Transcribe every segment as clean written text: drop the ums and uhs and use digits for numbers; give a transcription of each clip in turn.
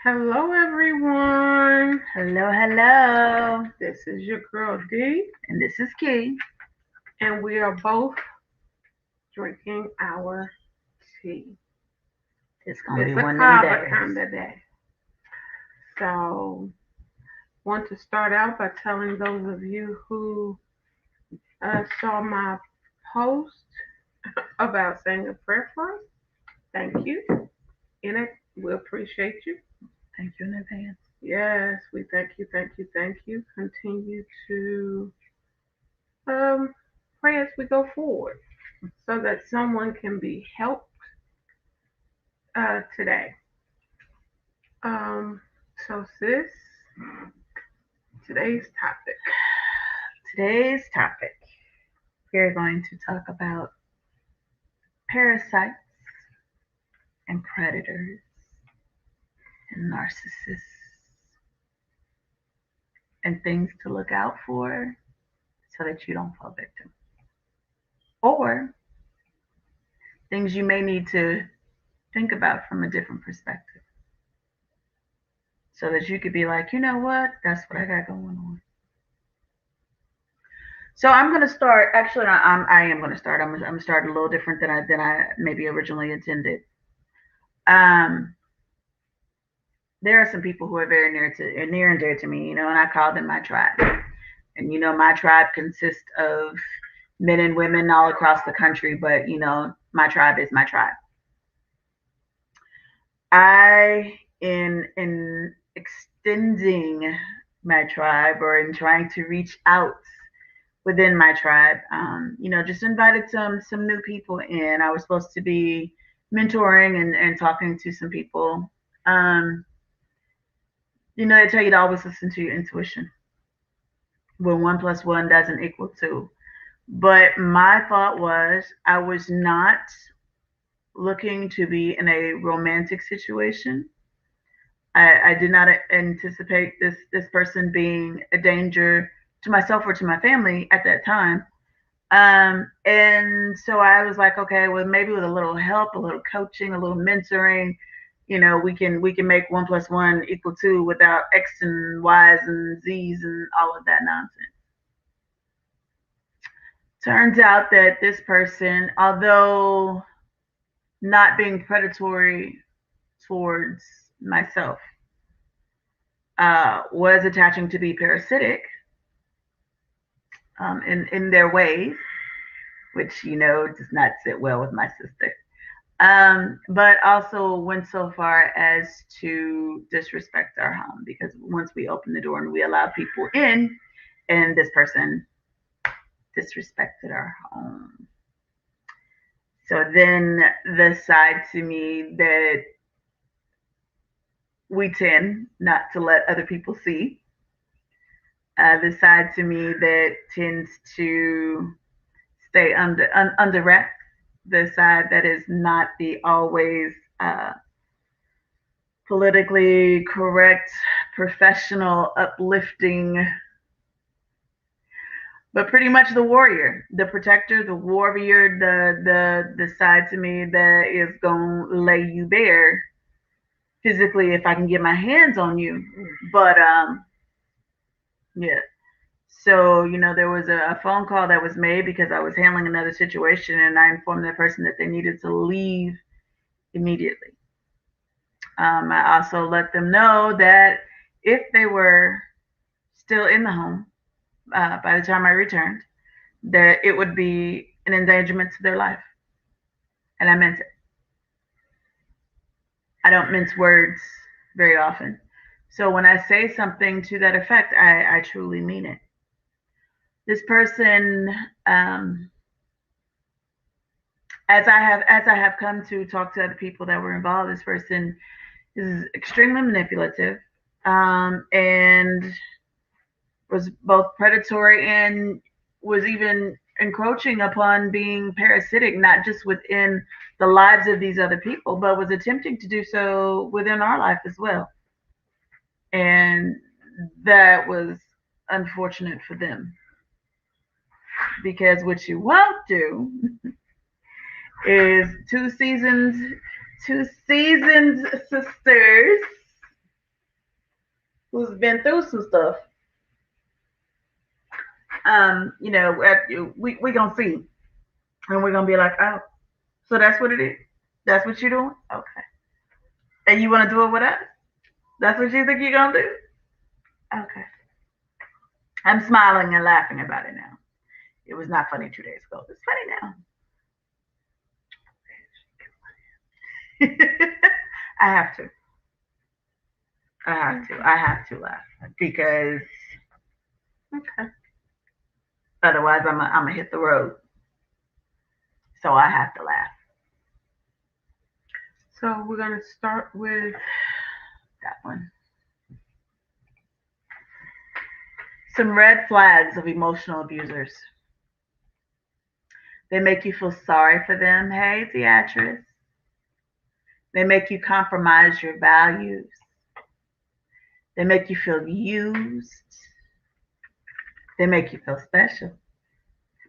Hello, everyone. Hello, hello. This is your girl D, And this is Key. and we are both drinking our tea. It's gonna be It's a one of them kava days. kind of day. So, want to start out by telling those of you who saw my post about saying a prayer for us. Thank you. In it, we appreciate you. Thank you in advance. Yes, we thank you, thank you, thank you. Continue to um, pray as we go forward so that someone can be helped today. Um, so, sis, today's topic. Today's topic, we're going to talk about parasites and predators and narcissists and things to look out for so that you don't fall victim. Or things you may need to think about from a different perspective so that you could be like, you know what? That's what I got going on. So I'm going to start. Actually, I am going to start. I'm going to start a little different than I maybe originally intended. Um, there are some people who are very near and dear to me, and I call them my tribe. And my tribe consists of men and women all across the country, but my tribe is my tribe. I in extending my tribe or in trying to reach out within my tribe, just invited some new people in. I was supposed to be mentoring and talking to some people. Um, they tell you to always listen to your intuition when one plus one doesn't equal two. But my thought was I was not looking to be in a romantic situation. I did not anticipate this person being a danger to myself or to my family at that time. And so I was like, okay, well, maybe with a little help, a little coaching, a little mentoring, we can make one plus one equal two without X and Y's and Z's and all of that nonsense. Turns out that this person, although not being predatory towards myself, was attaching to be parasitic in their ways, which does not sit well with my sister. But also went so far as to disrespect our home because once we opened the door and we allowed people in, and this person disrespected our home. So then the side to me that we tend not to let other people see, the side to me that tends to stay under wraps, the side that is not the always politically correct, professional, uplifting, but pretty much the warrior, the protector, the warrior, the side to me that is gonna lay you bare physically if I can get my hands on you. But yeah. So, there was a phone call that was made because I was handling another situation and I informed that person that they needed to leave immediately. I also let them know that if they were still in the home by the time I returned, that it would be an endangerment to their life. And I meant it. I don't mince words very often. So when I say something to that effect, I truly mean it. This person, as I have come to talk to other people that were involved, this person is extremely manipulative, and was both predatory and was even encroaching upon being parasitic, not just within the lives of these other people, but was attempting to do so within our life as well. And that was unfortunate for them because what you won't do is two seasoned sisters who's been through some stuff, we gonna see, and we're gonna be like, oh, so that's what it is. That's what you're doing. Okay, and you want to do it with us? That's what you think you're gonna do? Okay. I'm smiling and laughing about it now. It was not funny 2 days ago. It's funny now. I have to. I have to. I have to laugh because Okay. otherwise I'm gonna hit the road. So I have to laugh. So we're gonna start with That one. Some red flags of emotional abusers. They make you feel sorry for them. Hey, Beatrice. They make you compromise your values. They make you feel used. They make you feel special.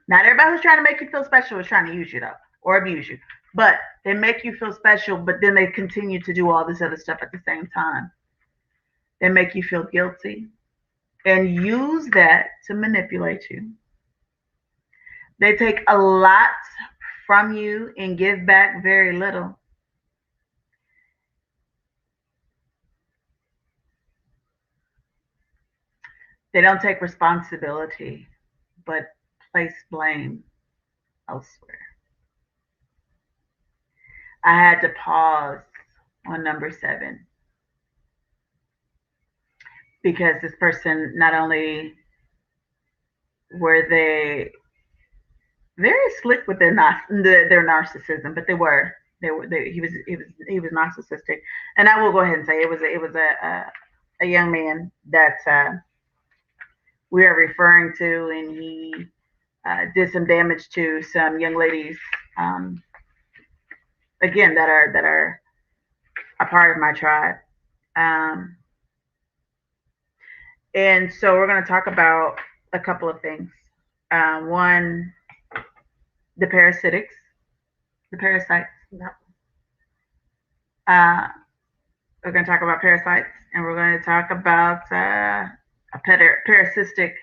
Not everybody who's trying to make you feel special is trying to use you though, or abuse you. But they make you feel special, but then they continue to do all this other stuff at the same time. They make you feel guilty and use that to manipulate you. They take a lot from you and give back very little. They don't take responsibility, but place blame elsewhere. I had to pause on number 7 because this person, not only were they very slick with their narcissism, but he was narcissistic, and I will go ahead and say it was a young man that we are referring to, and he did some damage to some young ladies, um, again, that are a part of my tribe. Um, and so we're going to talk about a couple of things. One, the parasitics, the parasites. yeah. Uh, we're going to talk about parasites, and we're going to talk about parasistic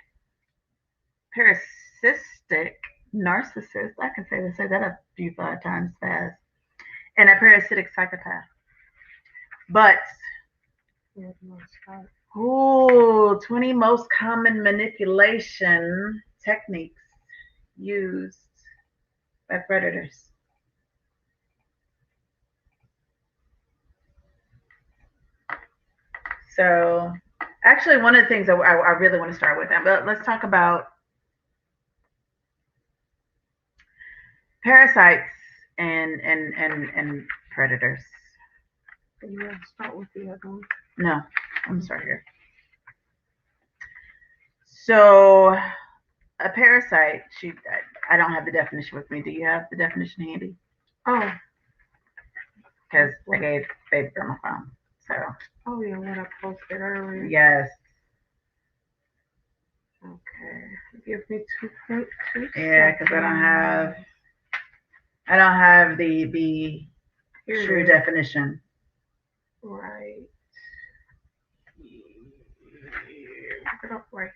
narcissist. I can say that a few 5 times fast, and a parasitic psychopath. But Yeah, we'll start. ooh, 20 most common manipulation techniques used by predators. So, actually, one of the things that I really want to start with, but let's talk about parasites and predators. You want to start with the other one? No, I'm gonna start here. So, a parasite. I don't have the definition with me. Do you have the definition handy? Oh, Because I gave baby girl my phone. So, oh yeah, what I posted earlier. yes. Okay. Give me 2.2 Yeah, because I don't have the true definition. Right. Look it up right.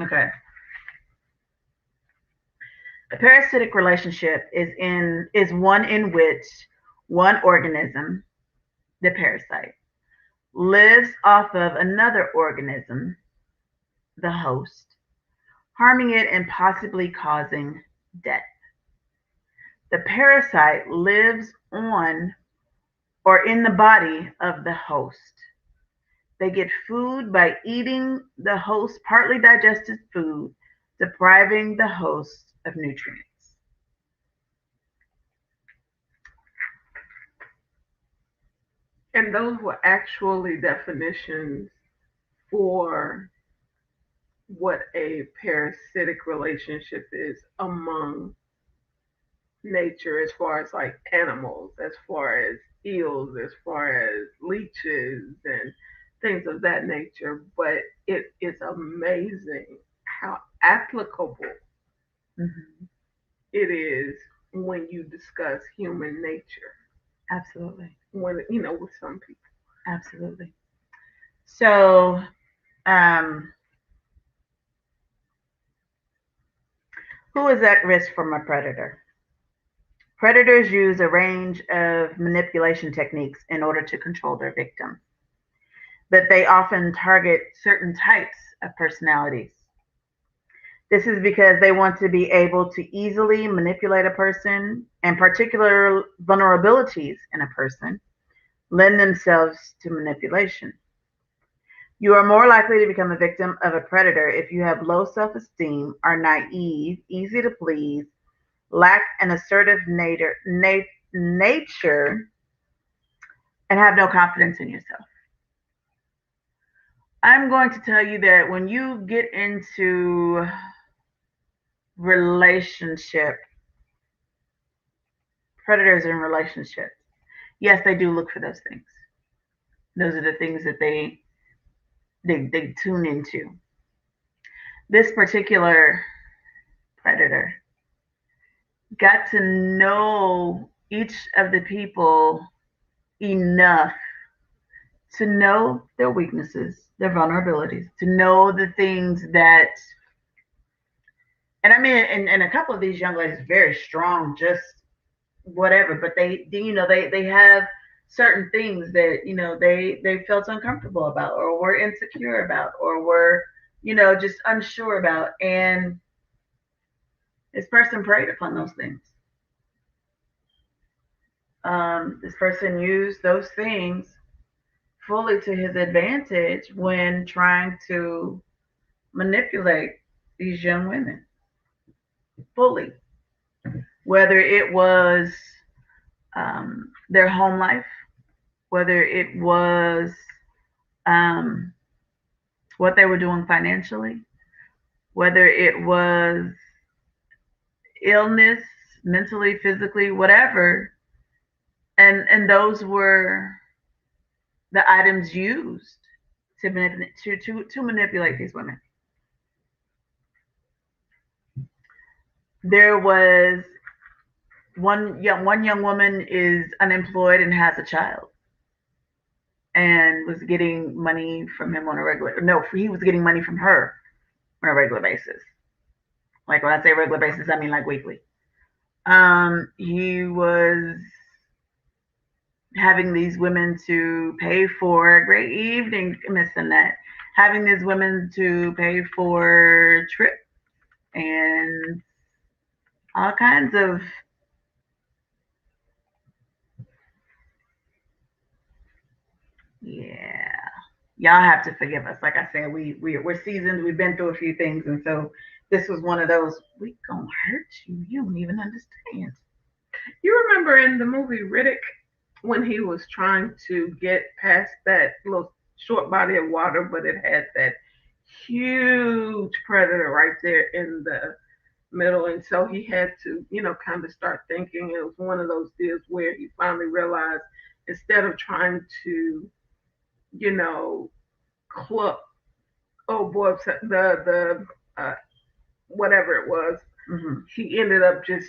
Okay. A parasitic relationship is one in which one organism, the parasite, lives off of another organism, the host, harming it and possibly causing death. The parasite lives on or in the body of the host. They get food by eating the host's partly digested food, depriving the host of nutrients. And those were actually definitions for what a parasitic relationship is among nature, as far as like animals, as far as eels, as far as leeches and things of that nature. But it is amazing how applicable Mm-hmm. it is when you discuss human nature. Absolutely. When with some people. Absolutely. So, um, who is at risk from a predator? Predators use a range of manipulation techniques in order to control their victims, but they often target certain types of personalities. This is because they want to be able to easily manipulate a person, and particular vulnerabilities in a person lend themselves to manipulation. You are more likely to become a victim of a predator if you have low self esteem, are naive, easy to please, lack an assertive nature, and have no confidence in yourself. I'm going to tell you that when you get into relationship, predators in relationships, yes, they do look for those things. Those are the things that they tune into. This particular predator got to know each of the people enough to know their weaknesses, their vulnerabilities, to know the things that, and I mean, and a couple of these young ladies very strong, just whatever, but they have certain things that they felt uncomfortable about, or were insecure about, or were just unsure about, and this person preyed upon those things. This person used those things fully to his advantage when trying to manipulate these young women fully, whether it was their home life, whether it was um, what they were doing financially, whether it was illness, mentally, physically, whatever, and those were the items used to manipulate these women. There was one young woman is unemployed and has a child, and was getting money from him on a regular, no, he was getting money from her on a regular basis. Like when I say regular basis, I mean like weekly. He was having these women to pay for a great evening, Miss Annette, having these women to pay for trips and all kinds of, yeah. Y'all have to forgive us. Like I said, we're seasoned. We've been through a few things, and so this was one of those. We gonna hurt you. You don't even understand. You remember in the movie Riddick when he was trying to get past that little short body of water, but it had that huge predator right there in the middle, and so he had to, kind of start thinking. It was one of those deals where he finally realized instead of trying to, you know, cluck, oh boy, the whatever it was, Mm-hmm. he ended up just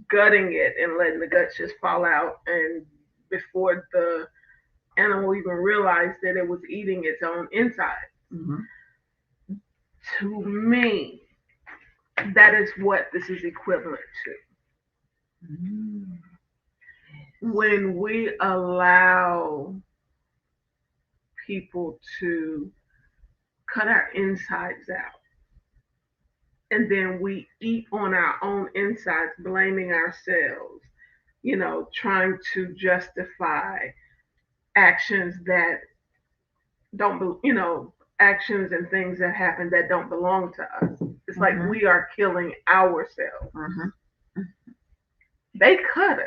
gutting it and letting the guts just fall out, and before the animal even realized that it was eating its own inside. Mm-hmm. To me, that is what this is equivalent to. Mm-hmm. When we allow people to cut our insides out and then we eat on our own insides, blaming ourselves, trying to justify actions that don't, actions and things that happen that don't belong to us. It's like Mm-hmm. we are killing ourselves. Mm-hmm. They cut us,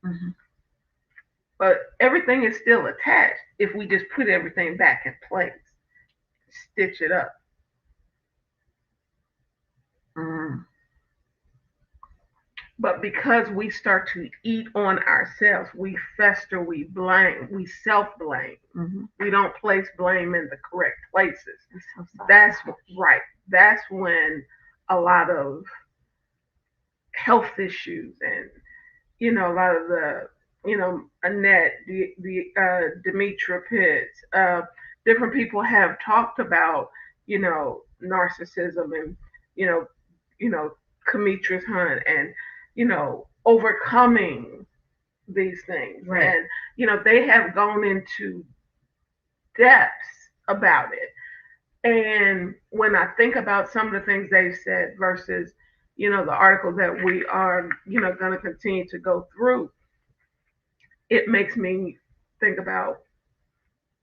Mm-hmm. but everything is still attached if we just put everything back in place, stitch it up. Mm-hmm. But because we start to eat on ourselves, we fester, we blame, we self blame. Mm-hmm. We don't place blame in the correct places. I'm so That's right. That's when a lot of health issues and, a lot of the, Annette, the Demetra Pitts, different people have talked about, narcissism and, you know, you know, Kamitra's Hunt and, overcoming these things. Right. And, they have gone into depths about it. And when I think about some of the things they've said versus, the article that we are, going to continue to go through, it makes me think about,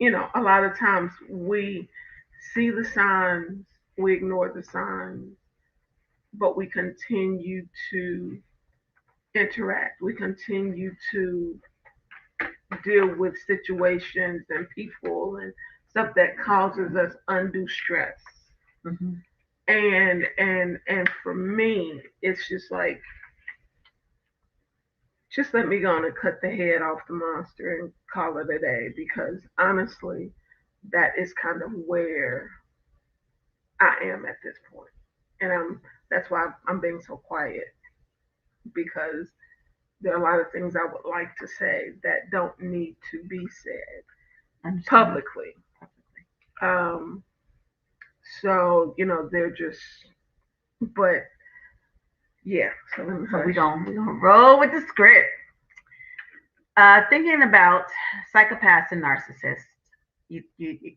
a lot of times we see the signs, we ignore the signs, but we continue to interact. We continue to deal with situations and people and stuff that causes us undue stress. Mm-hmm. And for me, it's just like, just let me go on and cut the head off the monster and call it a day, because honestly, that is kind of where I am at this point. And that's why I'm being so quiet, because there are a lot of things I would like to say that don't need to be said publicly. Um, so, they're just, but yeah. So we're gonna roll with the script. Thinking about psychopaths and narcissists, you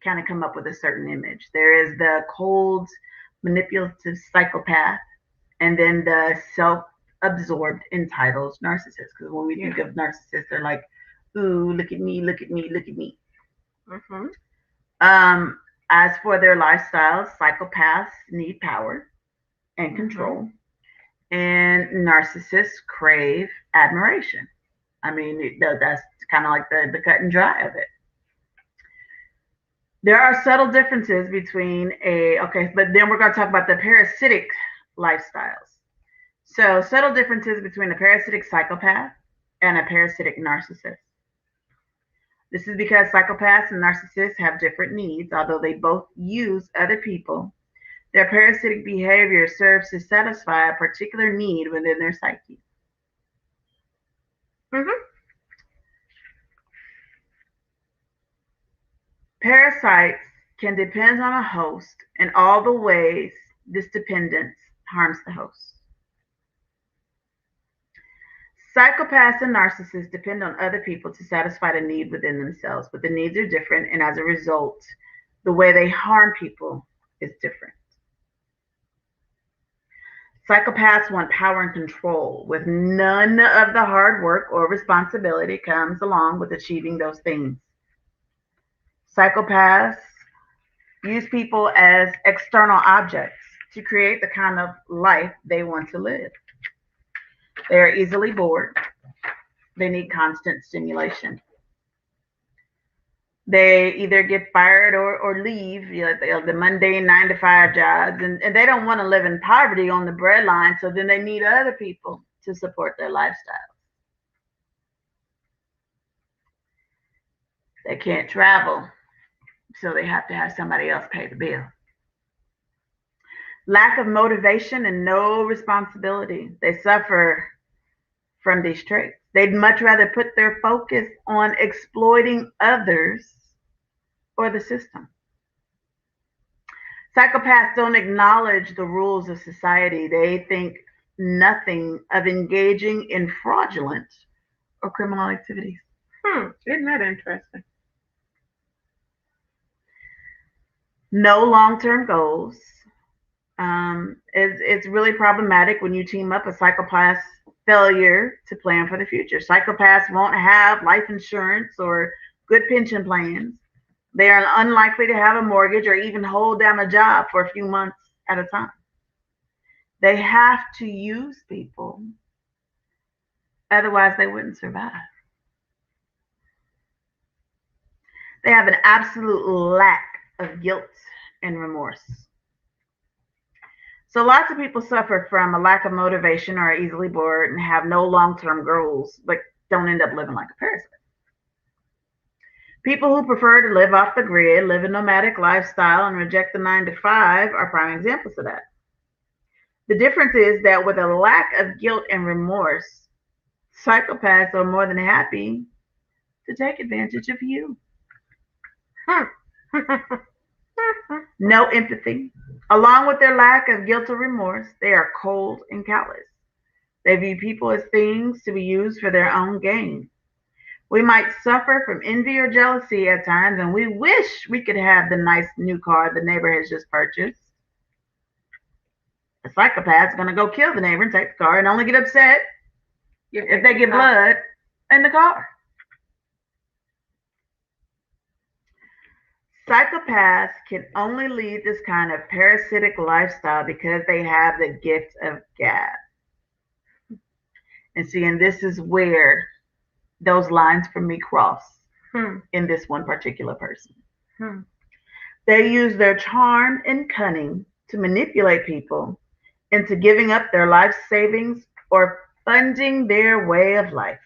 kind of come up with a certain image. There is the cold, manipulative psychopath, and then the self-absorbed, entitled narcissist. Because when we think of narcissists, they're like, "Ooh, look at me, look at me, look at me." Mm-hmm. As for their lifestyles, psychopaths need power and control, and narcissists crave admiration. I mean, that's kind of like the cut and dry of it. There are subtle differences between but then we're going to talk about the parasitic lifestyles. So, subtle differences between a parasitic psychopath and a parasitic narcissist. This is because psychopaths and narcissists have different needs, although they both use other people. Their parasitic behavior serves to satisfy a particular need within their psyche. Mm-hmm. Parasites can depend on a host in all the ways this dependence harms the host. Psychopaths and narcissists depend on other people to satisfy the need within themselves, but the needs are different, and as a result, the way they harm people is different. Psychopaths want power and control, with none of the hard work or responsibility comes along with achieving those things. Psychopaths use people as external objects to create the kind of life they want to live. They are easily bored. They need constant stimulation. They either get fired or leave, the mundane 9 to 5 jobs, and they don't want to live in poverty on the breadline, so then they need other people to support their lifestyle. They can't travel, so they have to have somebody else pay the bill. Lack of motivation and no responsibility. They suffer from these traits. They'd much rather put their focus on exploiting others or the system. Psychopaths don't acknowledge the rules of society. They think nothing of engaging in fraudulent or criminal activities. Isn't that interesting? No long-term goals. It's really problematic when you team up a psychopath's failure to plan for the future. Psychopaths won't have life insurance or good pension plans. They are unlikely to have a mortgage or even hold down a job for a few months at a time. They have to use people, otherwise they wouldn't survive. They have an absolute lack of guilt and remorse. So lots of people suffer from a lack of motivation or are easily bored and have no long-term goals, but don't end up living like a parasite. People who prefer to live off the grid, live a nomadic lifestyle, and reject the 9 to 5 are prime examples of that. The difference is that with a lack of guilt and remorse, psychopaths are more than happy to take advantage of you. No empathy. Along with their lack of guilt or remorse, they are cold and callous. They view people as things to be used for their own gain. We might suffer from envy or jealousy at times, and we wish we could have the nice new car the neighbor has just purchased. A psychopath's going to go kill the neighbor and take the car and only get upset if they get blood in the car. Psychopaths can only lead this kind of parasitic lifestyle because they have the gift of gab. And see, and this is where those lines for me cross in this one particular person. They use their charm and cunning to manipulate people into giving up their life savings or funding their way of life.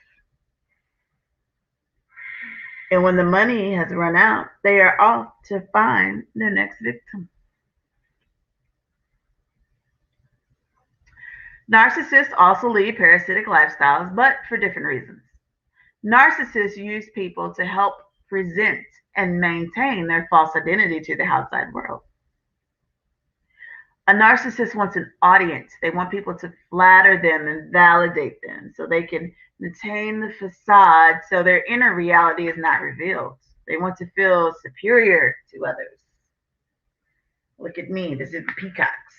And when the money has run out, they are off to find their next victim. Narcissists also lead parasitic lifestyles, but for different reasons. Narcissists use people to help present and maintain their false identity to the outside world. A narcissist wants an audience. They want people to flatter them and validate them so they can maintain the facade so their inner reality is not revealed. They want to feel superior to others. Look at me. This is peacocks.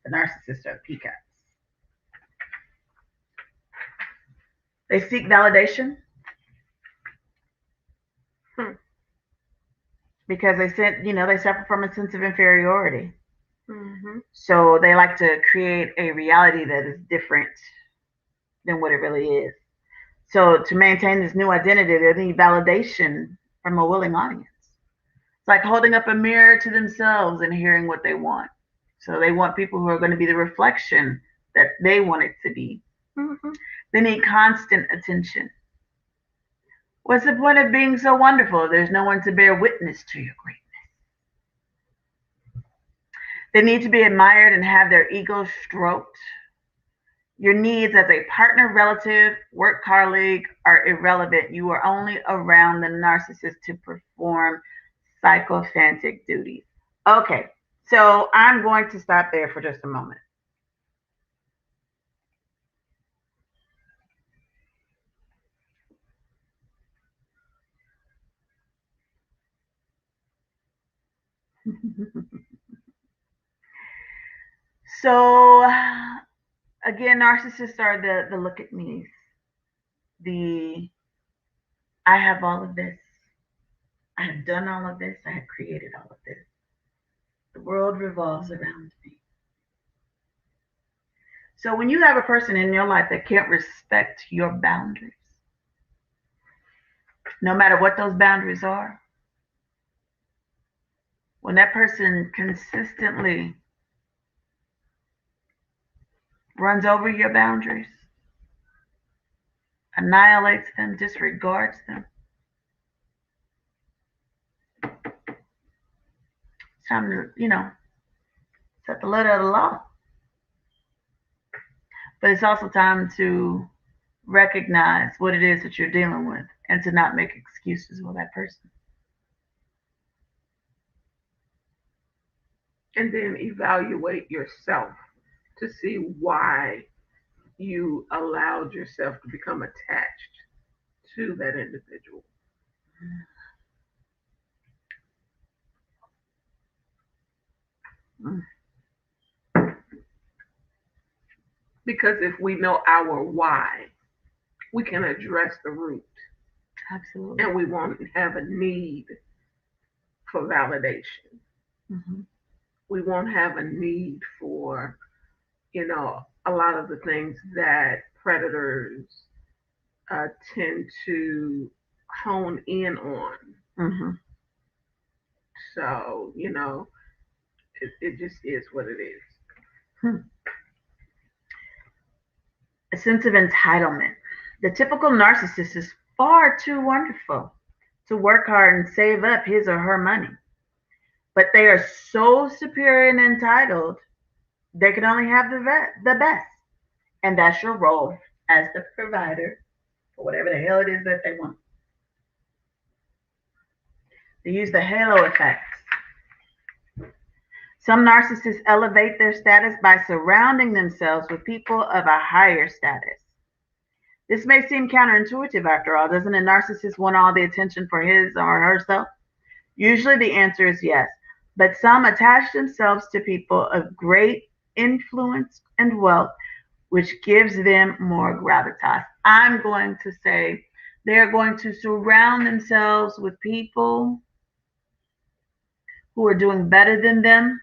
The narcissists are peacocks. They seek validation because they suffer from a sense of inferiority. So they like to create a reality that is different than what it really is. So to maintain this new identity, they need validation from a willing audience. It's like holding up a mirror to themselves and hearing what they want. So they want people who are going to be the reflection that they want it to be. They need constant attention. What's the point of being so wonderful? There's no one to bear witness to your greatness. They need to be admired and have their ego stroked. Your needs as a partner, relative, work colleague are irrelevant. You are only around the narcissist to perform sycophantic duties. Okay, so I'm going to stop there for just a moment. So again, narcissists are the look at me's. I have all of this. I have done all of this. I have created all of this. The world revolves around me. So when you have a person in your life that can't respect your boundaries, no matter what those boundaries are, when that person consistently runs over your boundaries, annihilates them, disregards them, it's time to, set the letter of the law. But it's also time to recognize what it is that you're dealing with and to not make excuses for that person. And then evaluate yourself to see why you allowed yourself to become attached to that individual. Because if we know our why, we can address the root. Absolutely. And we won't have a need for validation. We won't have a need for, a lot of the things that predators tend to hone in on. So, it just is what it is. A sense of entitlement. The typical narcissist is far too wonderful to work hard and save up his or her money. But they are so superior and entitled, they can only have the best. And that's your role as the provider for whatever the hell it is that they want. They use the halo effect. Some narcissists elevate their status by surrounding themselves with people of a higher status. This may seem counterintuitive after all. Doesn't a narcissist want all the attention for his or herself? Usually the answer is yes. But some attach themselves to people of great influence and wealth, which gives them more gravitas. I'm going to say they're going to surround themselves with people who are doing better than them.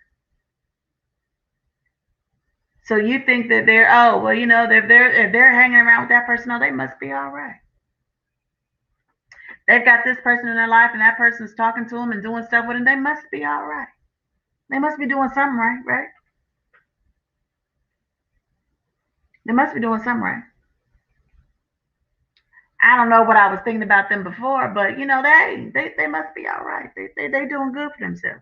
So you think that they're, oh well, if they're hanging around with that person, oh, they must be all right. They've got this person in their life, and that person's talking to them and doing stuff with them. They must be all right. They must be doing something right, right? They must be doing something right. I don't know what I was thinking about them before, but they must be all right. They doing good for themselves.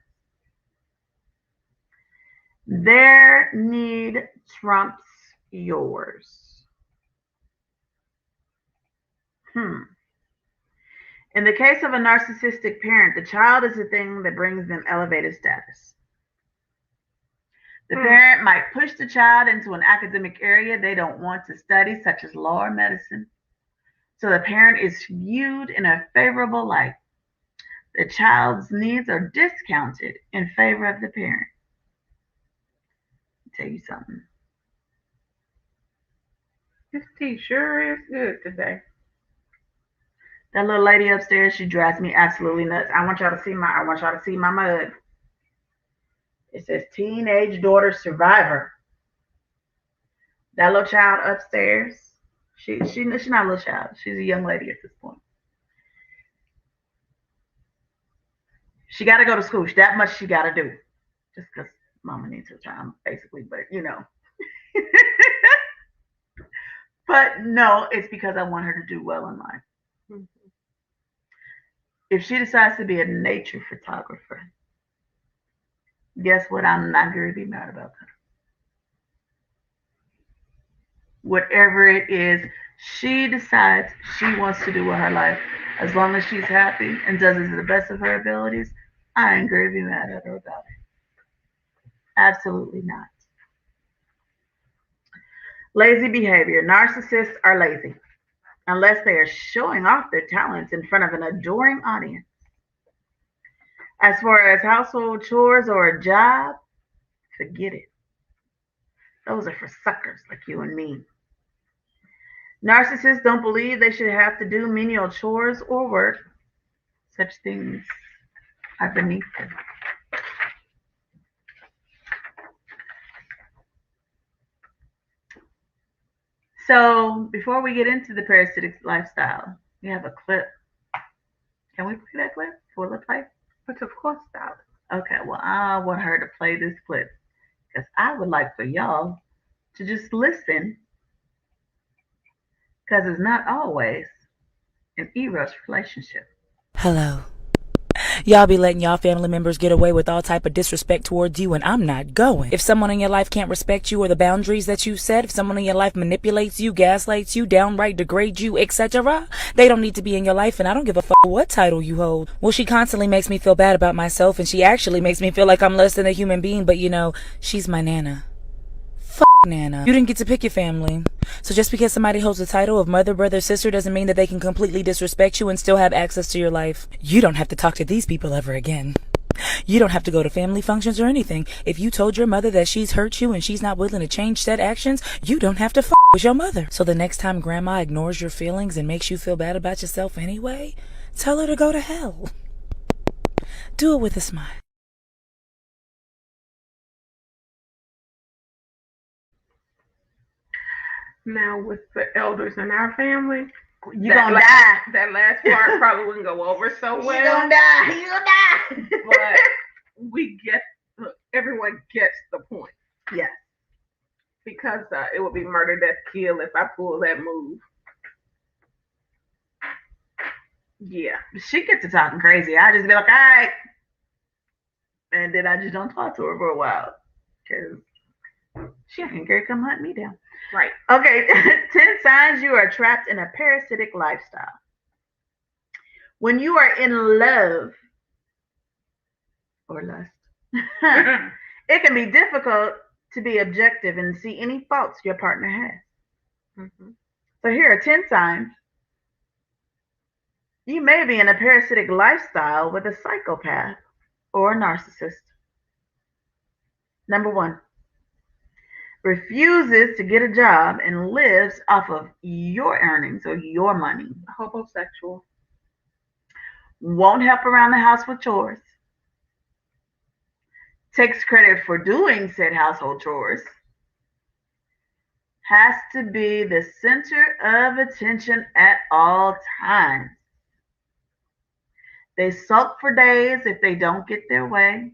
Their need trumps yours. In the case of a narcissistic parent, the child is the thing that brings them elevated status. The parent might push the child into an academic area they don't want to study, such as law or medicine. So the parent is viewed in a favorable light. The child's needs are discounted in favor of the parent. I'll tell you something. This tea sure is good today. That little lady upstairs, she drives me absolutely nuts. I want y'all to see my mug. It says teenage daughter survivor. That little child upstairs, she's not a little child. She's a young lady at this point. She got to go to school. That much she got to do. Just because mama needs her time, basically. But But no, it's because I want her to do well in life. Mm-hmm. If she decides to be a nature photographer, guess what? I'm not going to be mad about that. Whatever it is she decides she wants to do with her life, as long as she's happy and does it to the best of her abilities, I ain't going to be mad at her about it. Absolutely not. Lazy behavior. Narcissists are lazy unless they are showing off their talents in front of an adoring audience. As far as household chores or a job, forget it. Those are for suckers like you and me. Narcissists don't believe they should have to do menial chores or work. Such things are beneath them. So before we get into the parasitic lifestyle, we have a clip. Can we play that clip? Will it play? But of course not. Okay, well, I want her to play this clip because I would like for y'all to just listen, because it's not always an eros relationship. Hello. Y'all be letting y'all family members get away with all type of disrespect towards you, and I'm not going. If someone in your life can't respect you or the boundaries that you set, if someone in your life manipulates you, gaslights you, downright degrades you, etc., they don't need to be in your life, and I don't give a fuck what title you hold. Well, she constantly makes me feel bad about myself, and she actually makes me feel like I'm less than a human being, but she's my Nana. Fuck Nana. You didn't get to pick your family. So just because somebody holds the title of mother, brother, sister doesn't mean that they can completely disrespect you and still have access to your life. You don't have to talk to these people ever again. You don't have to go to family functions or anything. If you told your mother that she's hurt you and she's not willing to change said actions, you don't have to fuck with your mother. So the next time grandma ignores your feelings and makes you feel bad about yourself anyway, tell her to go to hell. Do it with a smile. Now, with the elders in our family, you gonna die. That last part probably wouldn't go over so well. You gonna die. You gonna die. But everyone gets the point. Yes. Because it would be murder, death, kill if I pull that move. Yeah. She gets to talking crazy. I just be like, all right. And then I just don't talk to her for a while. Because she ain't gonna come hunt me down. Right. Okay. 10 signs you are trapped in a parasitic lifestyle. When you are in love, or lust. It can be difficult to be objective and see any faults your partner has. Mm-hmm. So here are 10 signs you may be in a parasitic lifestyle with a psychopath or a narcissist. Number one, refuses to get a job and lives off of your earnings or your money. Homosexual. Won't help around the house with chores. Takes credit for doing said household chores. Has to be the center of attention at all times. They sulk for days if they don't get their way.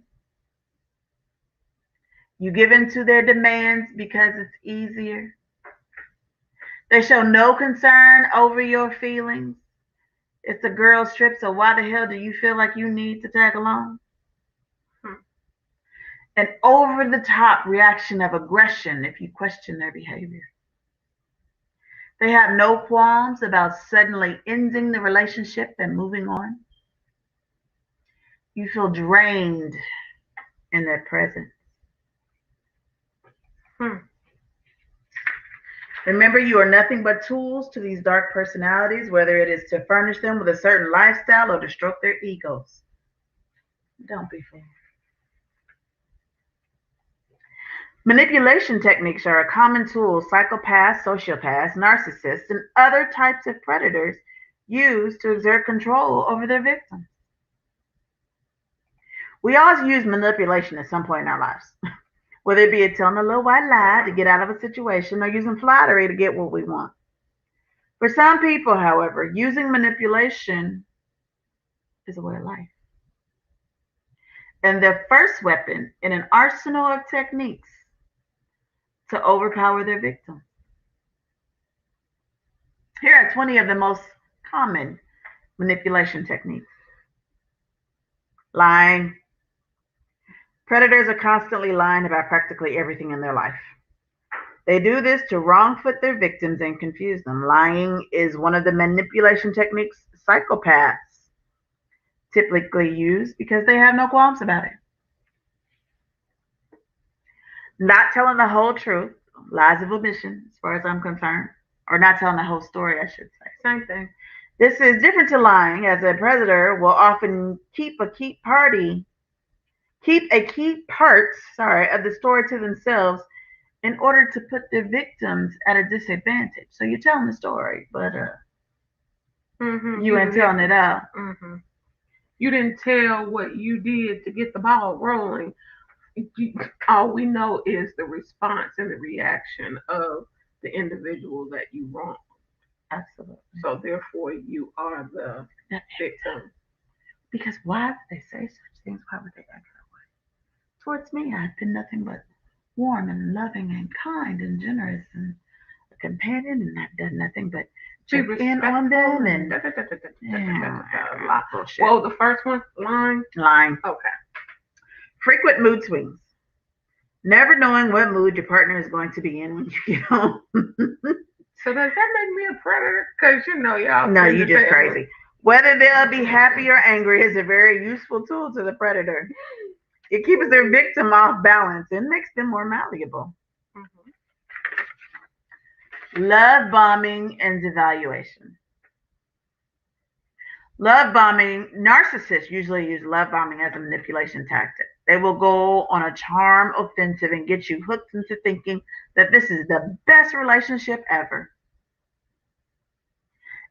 You give in to their demands because it's easier. They show no concern over your feelings. It's a girl's trip, so why the hell do you feel like you need to tag along? An over the top reaction of aggression if you question their behavior. They have no qualms about suddenly ending the relationship and moving on. You feel drained in their presence. Remember, you are nothing but tools to these dark personalities, whether it is to furnish them with a certain lifestyle or to stroke their egos. Don't be fooled. Manipulation techniques are a common tool psychopaths, sociopaths, narcissists, and other types of predators use to exert control over their victims. We all use manipulation at some point in our lives, whether it be telling a little white lie to get out of a situation or using flattery to get what we want. For some people, however, using manipulation is a way of life. And their first weapon in an arsenal of techniques to overpower their victim. Here are 20 of the most common manipulation techniques. Lying. Predators are constantly lying about practically everything in their life. They do this to wrong-foot their victims and confuse them. Lying is one of the manipulation techniques psychopaths typically use because they have no qualms about it. Not telling the whole truth, lies of omission, as far as I'm concerned, or not telling the whole story, I should say. Same thing. This is different to lying, as a predator will often keep a key part of the story to themselves in order to put their victims at a disadvantage. So you're telling the story, but you ain't telling it out. Mm-hmm. You didn't tell what you did to get the ball rolling. All we know is the response and the reaction of the individual that you wronged. Absolutely. So therefore, you are the victim. Because why would they say such things? Why would they act that way? Towards me, I've been nothing but warm and loving and kind and generous and a companion, and I've done nothing but check in on them and bullshit. Well, the first one, lying. Lying. Okay. Frequent mood swings. Never knowing what mood your partner is going to be in when you get home. So does that make me a predator? Because y'all. No, you just crazy. Whether they'll be happy or angry is a very useful tool to the predator. It keeps their victim off balance and makes them more malleable. Mm-hmm. Love bombing and devaluation. Love bombing, narcissists usually use love bombing as a manipulation tactic. They will go on a charm offensive and get you hooked into thinking that this is the best relationship ever.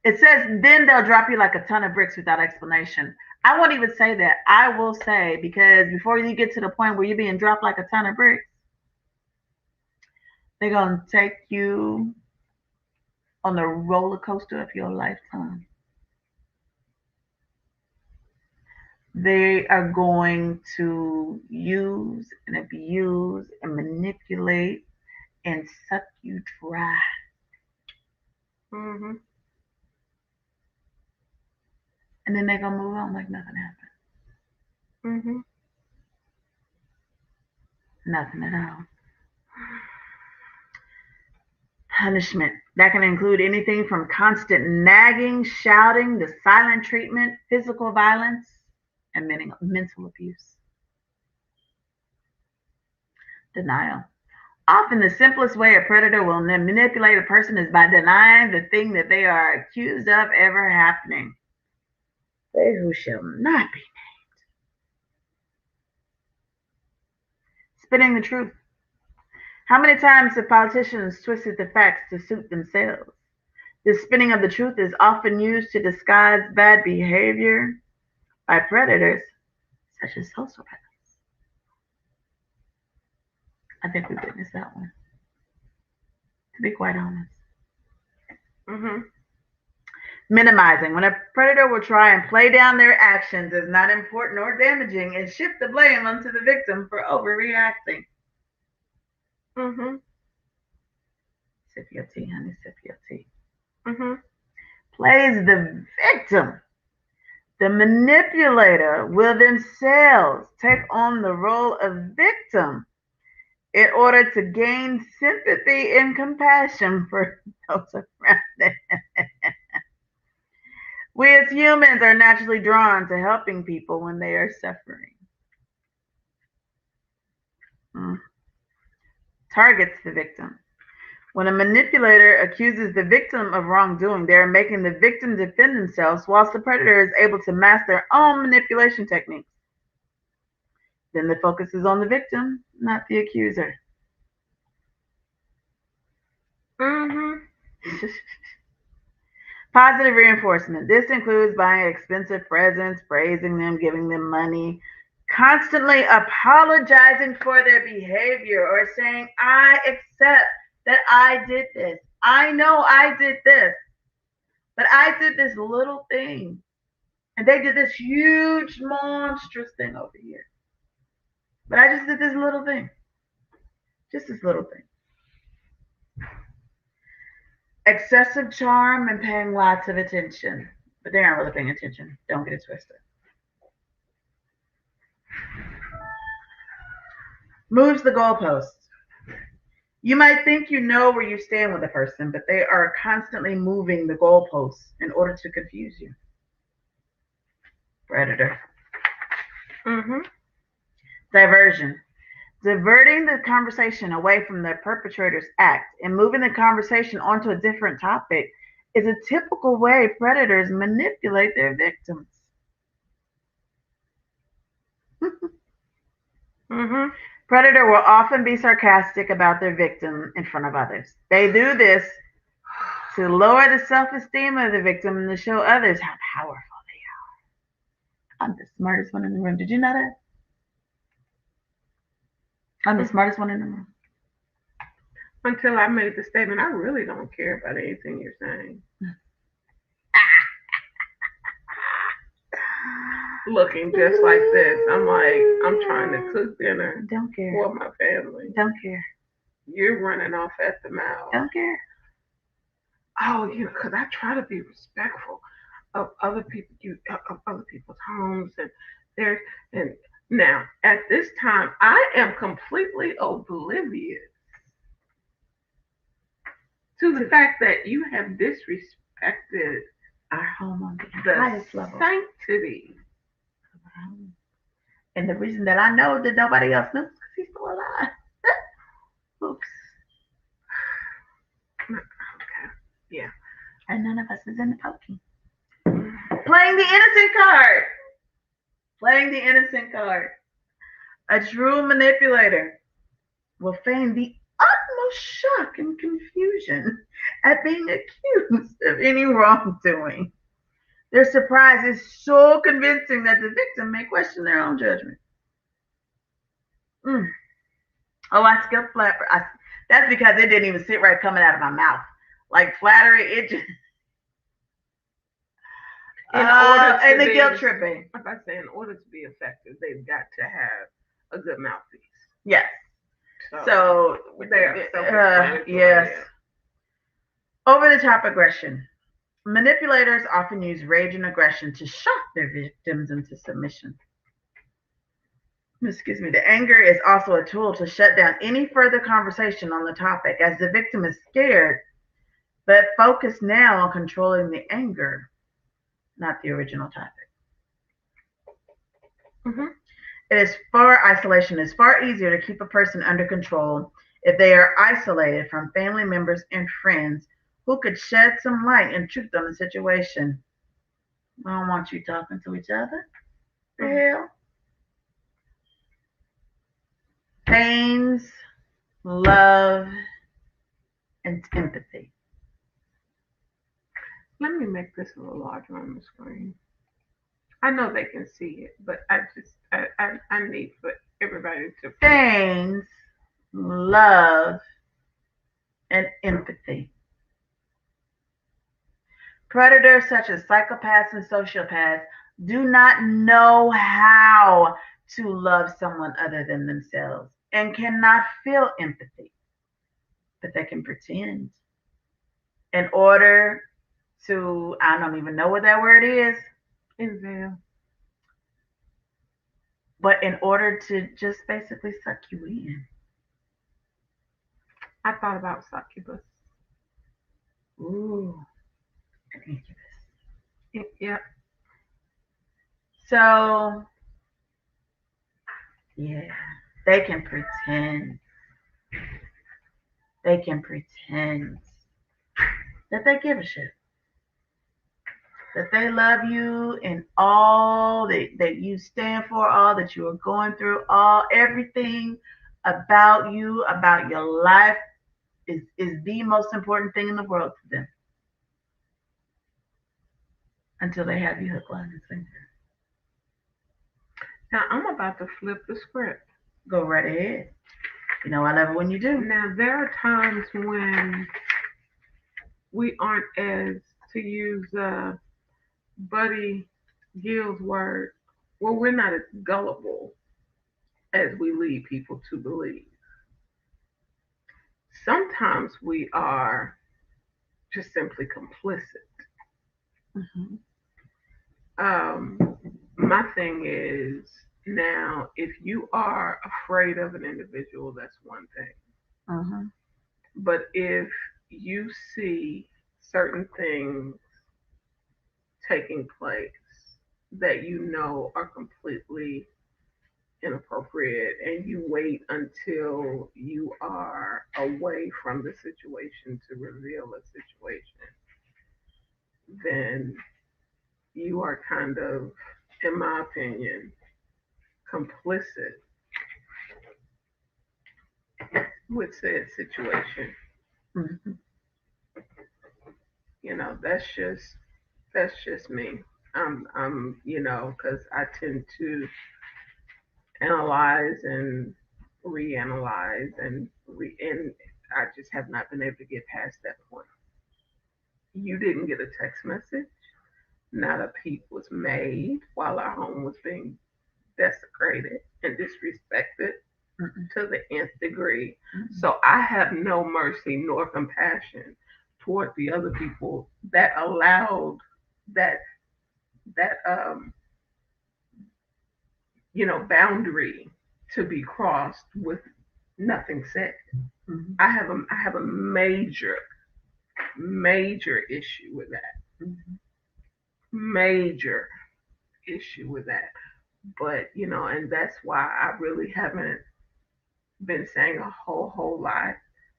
It says then they'll drop you like a ton of bricks without explanation. I won't even say that. I will say, because before you get to the point where you're being dropped like a ton of bricks, they're going to take you on the roller coaster of your lifetime. They are going to use and abuse and manipulate and suck you dry. Mm-hmm. And then they're going to move on like nothing happened. Mm-hmm. Nothing at all. Punishment. That can include anything from constant nagging, shouting, to silent treatment, physical violence, and mental abuse. Denial. Often the simplest way a predator will manipulate a person is by denying the thing that they are accused of ever happening. They who shall not be. Spinning the truth. How many times have politicians twisted the facts to suit themselves? This spinning of the truth is often used to disguise bad behavior by predators such as social predators. I think we witnessed that one, to be quite honest. Mm-hmm. Minimizing. When a predator will try and play down their actions as not important or damaging and shift the blame onto the victim for overreacting. Mm-hmm. Sip your tea, honey, sip your tea. Mm-hmm. Plays the victim. The manipulator will themselves take on the role of victim in order to gain sympathy and compassion for those around them. We as humans are naturally drawn to helping people when they are suffering. Mm. Targets the victim. When a manipulator accuses the victim of wrongdoing, they are making the victim defend themselves, whilst the predator is able to master their own manipulation techniques. Then the focus is on the victim, not the accuser. Mm-hmm. Positive reinforcement. This includes buying expensive presents, praising them, giving them money, constantly apologizing for their behavior or saying, I accept that I did this. I know I did this, but I did this little thing. And they did this huge, monstrous thing over here. But I just did this little thing. Just this little thing. Excessive charm and paying lots of attention. But they aren't really paying attention. Don't get it twisted. Moves the goalposts. You might think you know where you stand with a person, but they are constantly moving the goalposts in order to confuse you. Predator. Mm-hmm. Diversion. Diverting the conversation away from the perpetrator's act and moving the conversation onto a different topic is a typical way predators manipulate their victims. Mm-hmm. Predator will often be sarcastic about their victim in front of others. They do this to lower the self-esteem of the victim and to show others how powerful they are. I'm the smartest one in the room. Did you know that? I'm the smartest one in the room. Until I made the statement, I really don't care about anything you're saying. Looking just like this, I'm like, I'm trying to cook dinner Don't care. for my family. Don't care. You're running off at the mouth. Don't care. Oh, because I try to be respectful of other people, of other people's homes, and there's and now at this time, I am completely oblivious to the fact that you have disrespected Our home on the the highest level. sanctity. And the reason that I know that nobody else knows is because he's still alive. Oops. Okay. Yeah. And none of us is in the poking. Playing the innocent card. Playing the innocent card. A true manipulator will feign the utmost shock and confusion at being accused of any wrongdoing. Their surprise is so convincing that the victim may question their own judgment. Oh, I skipped flattery. That's because it didn't even sit right coming out of my mouth. Like flattery, it just. And the guilt tripping. If I say in order to be effective, they've got to have a good mouthpiece. Yes. So yes. Over the top aggression. Manipulators often use rage and aggression to shock their victims into submission. Excuse me. The anger is also a tool to shut down any further conversation on the topic, as the victim is scared, but focused now on controlling the anger, not the original topic. Mm-hmm. Isolation is far easier to keep a person under control if they are isolated from family members and friends who could shed some light and truth on the situation. I don't want you talking to each other. The Mm. hell? Pains, love, and empathy. Let me make this a little larger on the screen. I know they can see it, but I need for everybody to. Pains, love, and empathy. Predators such as psychopaths and sociopaths do not know how to love someone other than themselves and cannot feel empathy, but they can pretend in order to, I don't even know what that word is, Inhale. but in order to just basically suck you in. I thought about succubus. Ooh, an incubus. Yeah. So, yeah, they can pretend. They can pretend that they give a shit, that they love you and all that you stand for, all that you are going through, all everything about you, about your life is the most important thing in the world to them until they have you hook, line, and sinker. Now I'm about to flip the script. Go right ahead. You know I love it when you do. Now there are times when we aren't as, to use Buddy Gill's word, well, we're not as gullible as we lead people to believe. Sometimes we are just simply complicit. Mm-hmm. Um, my thing is, now, if you are afraid of an individual, that's one thing. Mm-hmm. But if you see certain things taking place that you know are completely inappropriate and you wait until you are away from the situation to reveal a situation, then you are kind of, in my opinion, complicit with said situation. Mm-hmm. That's just me. Because I tend to analyze and reanalyze and I just have not been able to get past that point. You didn't get a text message. Not a peep was made while our home was being desecrated and disrespected Mm-hmm. to the nth degree. Mm-hmm. So I have no mercy nor compassion toward the other people that allowed that that boundary to be crossed with nothing said. Mm-hmm. I have a major issue with that. Mm-hmm. Major issue with that. But and that's why I really haven't been saying a whole lot.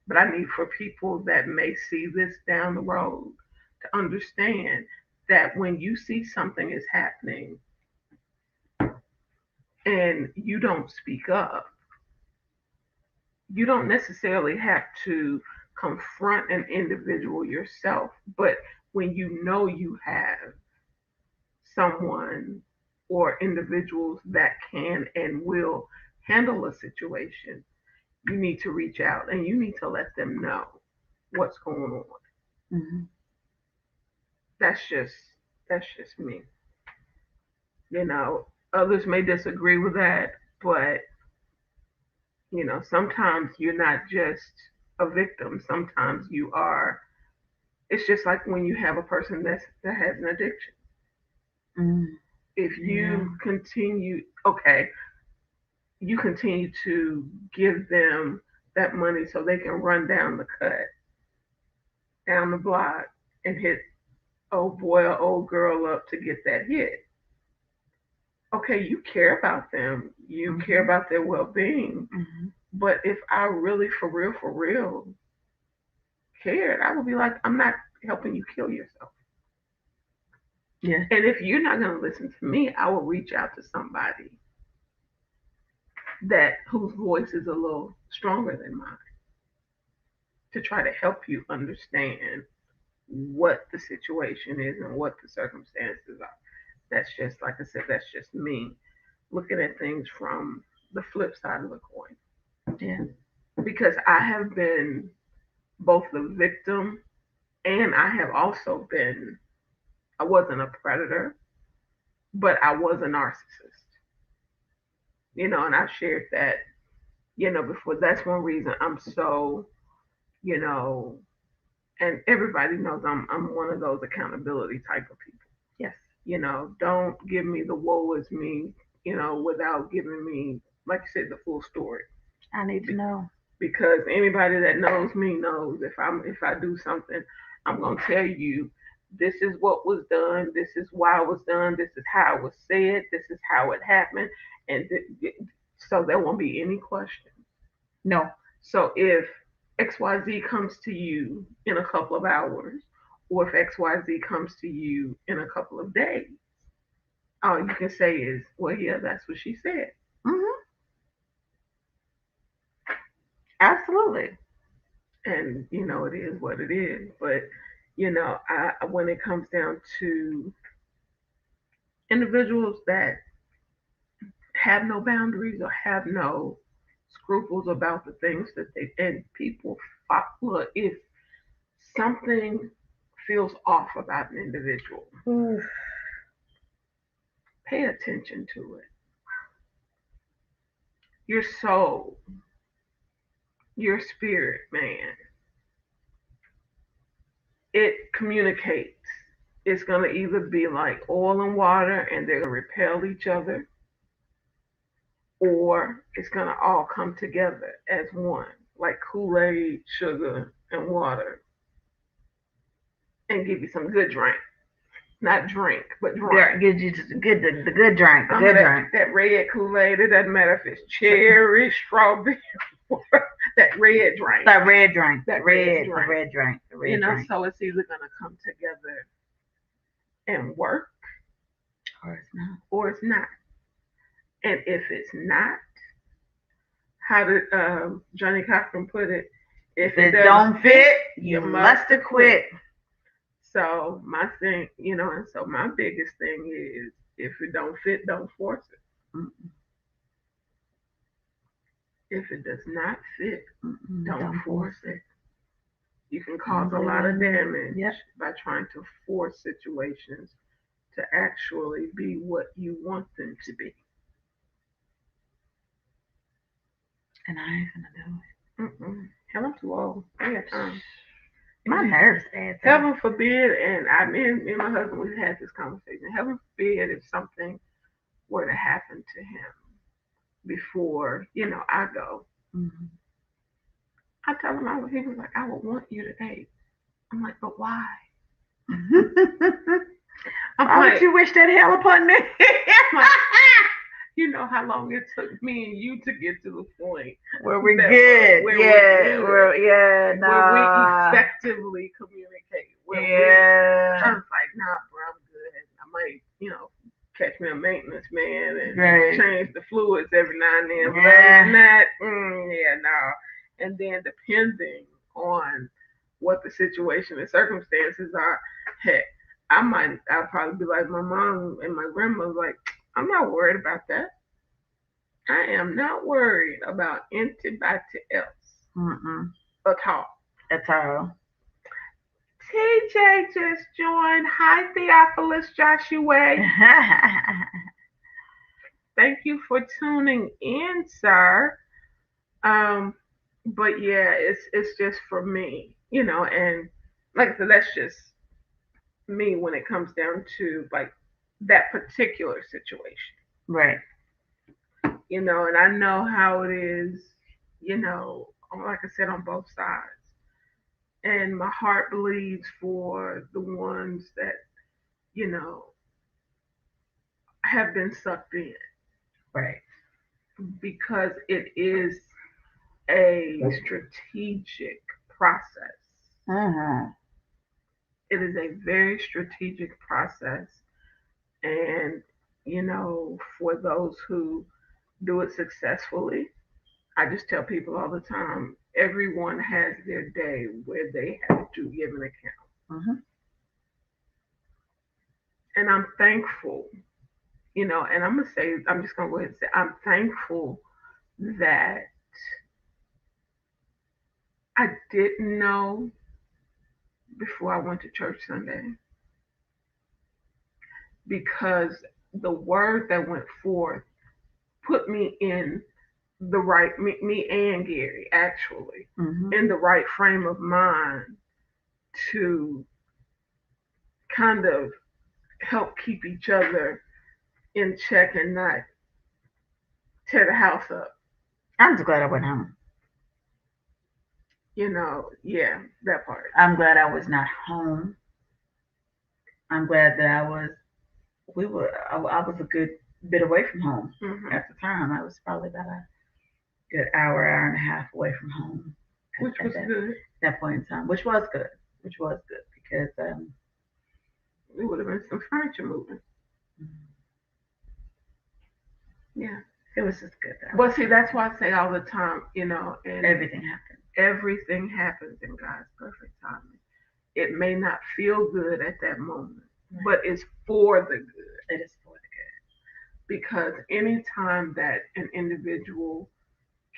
But I need for people that may see this down the road to understand that when you see something is happening and you don't speak up, you don't necessarily have to confront an individual yourself. But when you know you have someone or individuals that can and will handle a situation, you need to reach out and you need to let them know what's going on. Mm-hmm. That's just me. Others may disagree with that, but sometimes you're not just a victim. Sometimes you are. It's just like when you have a person that has an addiction. Mm-hmm. If Yeah. you okay, you continue to give them that money so they can run down the cut, down the block, and hit old boy or old girl up to get that hit. okay, you care about them, you care Mhm. about their well being, Mhm. but if I really, for real, cared, I would be like, I'm not helping you kill yourself. Yes. And if you're not going to listen to me, I will reach out to somebody that whose voice is a little stronger than mine to try to help you understand what the situation is and what the circumstances are. That's just, like I said, that's just me looking at things from the flip side of the coin. Yes. Because I have been both the victim and I have also been, I wasn't a predator, but I was a narcissist. And I've shared that, before. That's one reason I'm so, you know, and everybody knows I'm one of those accountability type of people. Yes. Don't give me the woe is me, without giving me, like you said, the full story. I need to know. Because anybody that knows me knows if I do something, I'm gonna tell you this is what was done, this is why it was done, this is how it was said, this is how it happened, and so there won't be any question. No. So if XYZ comes to you in a couple of hours, or if XYZ comes to you in a couple of days, all you can say is, well, yeah, that's what she said. Mhm. Absolutely. And, it is what it is. But, when it comes down to individuals that have no boundaries or have no scruples about the things that they, and people, look, if something feels off about an individual, Oof. pay attention to it. Your soul, your spirit, man, it communicates. It's going to either be like oil and water and they're going to repel each other, or it's going to all come together as one, like Kool-Aid, sugar, and water, and give you some good drink. Not drink, but drink. Girl, gives you just the good drink, the good That, drink. that red Kool-Aid, it doesn't matter if it's cherry, strawberry, that red drink. That red drink. That red, red the drink. red drink. The red drink. So it's either going to come together and work, Or it's not. or it's not. And if it's not, how did Johnny Cochran put it? If it don't fit, you must have quit. So my thing, and so my biggest thing is, if it don't fit, don't force it. Mm-mm. If it does not fit, Mm-mm. don't force it. it. You can cause a lot of damage Yep. by trying to force situations to actually be what you want them to be. And I ain't gonna do it. Hell, I'm too old. I got time. My nerves bad. Heaven forbid, and me and my husband, we've had this conversation. Heaven forbid if something were to happen to him before, I go. Mm-hmm. I tell him, he was like, I would want you to date. I'm like, but why? Why would you wish that hell upon me? Like, you know how long it took me and you to get to the point where we're good. Where we effectively communicate. I was like, nah, bro, I'm good. I might, catch me a maintenance man and change the fluids every now and then. But other than that, yeah, no. And then depending on what the situation and circumstances are, heck, I'll probably be like my mom and my grandma, like, I'm not worried about that. I am not worried about anybody else Mm-mm. at all. At all. TJ just joined. Hi, Theophilus Joshua. Thank you for tuning in, sir. Um, but yeah, it's just for me, and like I said, that's just me when it comes down to like that particular situation. Right. And I know how it is, like I said, on both sides. And my heart bleeds for the ones that, you know, have been sucked in Right. because it is a strategic process. Uh-huh. It is a very strategic process. And, for those who do it successfully, I just tell people all the time everyone has their day where they have to give an account. Uh-huh. And I'm thankful, and I'm going to say, I'm just going to go ahead and say, I'm thankful that I didn't know before I went to church Sunday because the word that went forth put me in the right, me and Gary actually, Mm-hmm. in the right frame of mind to kind of help keep each other in check and not tear the house up. I'm just glad I went home. Yeah, that part. I'm glad I was not home. I'm glad that I was a good bit away from home Hmm. at the time. I was probably about a good hour and a half away from home Which at was good. that point in time, which was good. Which was good because It would have been some furniture moving. Yeah. it was just good. But see, that's why I say all the time, and Everything happened. everything happens in God's perfect timing. It may not feel good at that moment, Right. but it's for the good. It is for the Because anytime that an individual